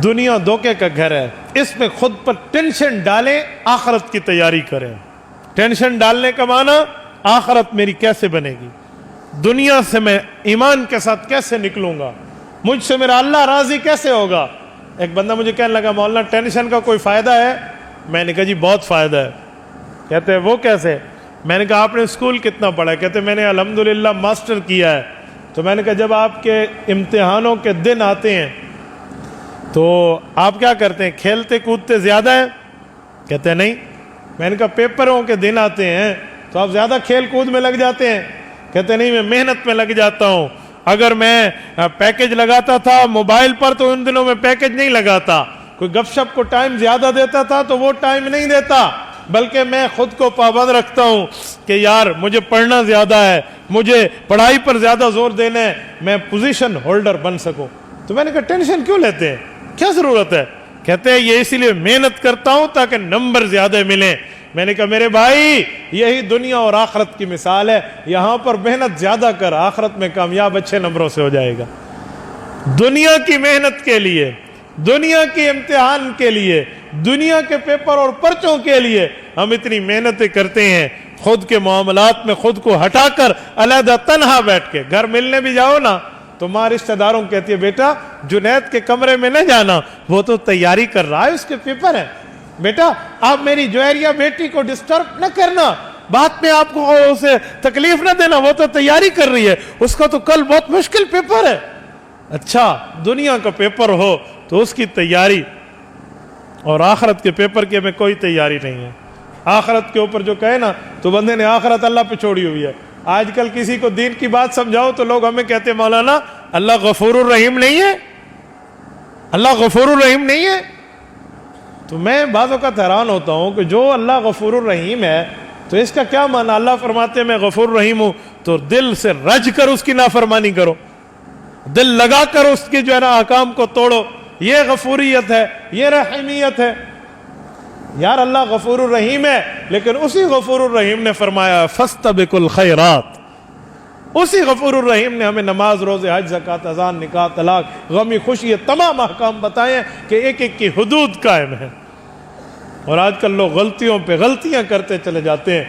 دنیا دھوکے کا گھر ہے، اس میں خود پر ٹینشن ڈالیں، آخرت کی تیاری کریں۔ ٹینشن ڈالنے کا معنی آخرت میری کیسے بنے گی، دنیا سے میں ایمان کے ساتھ کیسے نکلوں گا، مجھ سے میرا اللہ راضی کیسے ہوگا۔ ایک بندہ مجھے کہنے لگا مولانا ٹینشن کا کوئی فائدہ ہے؟ میں نے کہا جی بہت فائدہ ہے۔ کہتے ہیں وہ کیسے؟ میں نے کہا آپ نے اسکول کتنا پڑھا ہے؟ کہتے میں نے الحمدللہ ماسٹر کیا ہے۔ تو میں نے کہا جب آپ کے امتحانوں کے دن آتے ہیں تو آپ کیا کرتے ہیں، کھیلتے کودتے زیادہ ہیں؟ کہتے ہیں نہیں۔ میں نے کہا پیپروں کے دن آتے ہیں تو آپ زیادہ کھیل کود میں لگ جاتے ہیں؟ کہتے نہیں، میں محنت میں لگ جاتا ہوں۔ اگر میں پیکج لگاتا تھا موبائل پر تو ان دنوں میں پیکج نہیں لگاتا، کوئی گپ شپ کو ٹائم زیادہ دیتا تھا تو وہ ٹائم نہیں دیتا، بلکہ میں خود کو پابند رکھتا ہوں کہ یار مجھے پڑھنا زیادہ ہے، مجھے پڑھائی پر زیادہ زور دینا ہے، میں پوزیشن ہولڈر بن سکوں۔ تو میں نے کہا ٹینشن کیوں لیتے ہیں، کیا ضرورت ہے؟ کہتے ہیں یہ اسی لیے محنت کرتا ہوں تاکہ نمبر زیادہ ملیں۔ میں نے کہا میرے بھائی یہی دنیا اور آخرت کی مثال ہے، یہاں پر محنت زیادہ کر، آخرت میں کامیاب اچھے نمبروں سے ہو جائے گا۔ دنیا کی محنت کے لیے، دنیا کے امتحان کے لیے، دنیا کے پیپر اور پرچوں کے لیے ہم اتنی محنتیں کرتے ہیں، خود کے معاملات میں خود کو ہٹا کر علیحدہ تنہا بیٹھ کے گھر ملنے بھی جاؤ نا تو ماں رشتہ داروں کہتی ہے بیٹا جنید کے کمرے میں نہ جانا، وہ تو تیاری کر رہا ہے، اس کے پیپر ہیں، بیٹا آپ میری جوہریہ بیٹی کو ڈسٹرب نہ کرنا، بعد میں آپ کو اسے تکلیف نہ دینا، وہ تو تیاری کر رہی ہے، اس کا تو کل بہت مشکل پیپر ہے۔ اچھا دنیا کا پیپر ہو تو اس کی تیاری، اور آخرت کے پیپر کی ہمیں کوئی تیاری نہیں ہے۔ آخرت کے اوپر جو کہے نا تو بندے نے آخرت اللہ پہ چھوڑی ہوئی ہے۔ آج کل کسی کو دین کی بات سمجھاؤ تو لوگ ہمیں کہتے ہیں مولانا اللہ غفور الرحیم نہیں ہے، اللہ غفور الرحیم نہیں ہے۔ تو میں بعض اوقات حیران ہوتا ہوں کہ جو اللہ غفور الرحیم ہے تو اس کا کیا معنی؟ اللہ فرماتے ہیں میں غفور الرحیم ہوں تو دل سے رج کر اس کی نافرمانی کرو، دل لگا کر اس کے جو ہے نا احکام کو توڑو، یہ غفوریت ہے، یہ رحیمیت ہے۔ یار اللہ غفور الرحیم ہے، لیکن اسی غفور الرحیم نے فرمایا فاستبقوا الخیرات، اسی غفور الرحیم نے ہمیں نماز، روزے، حج، زکوٰۃ، اذان، نکاح، طلاق، غمی، خوشی، یہ تمام احکام بتائے ہیں کہ ایک ایک کی حدود قائم ہیں۔ اور آج کل لوگ غلطیوں پہ غلطیاں کرتے چلے جاتے ہیں۔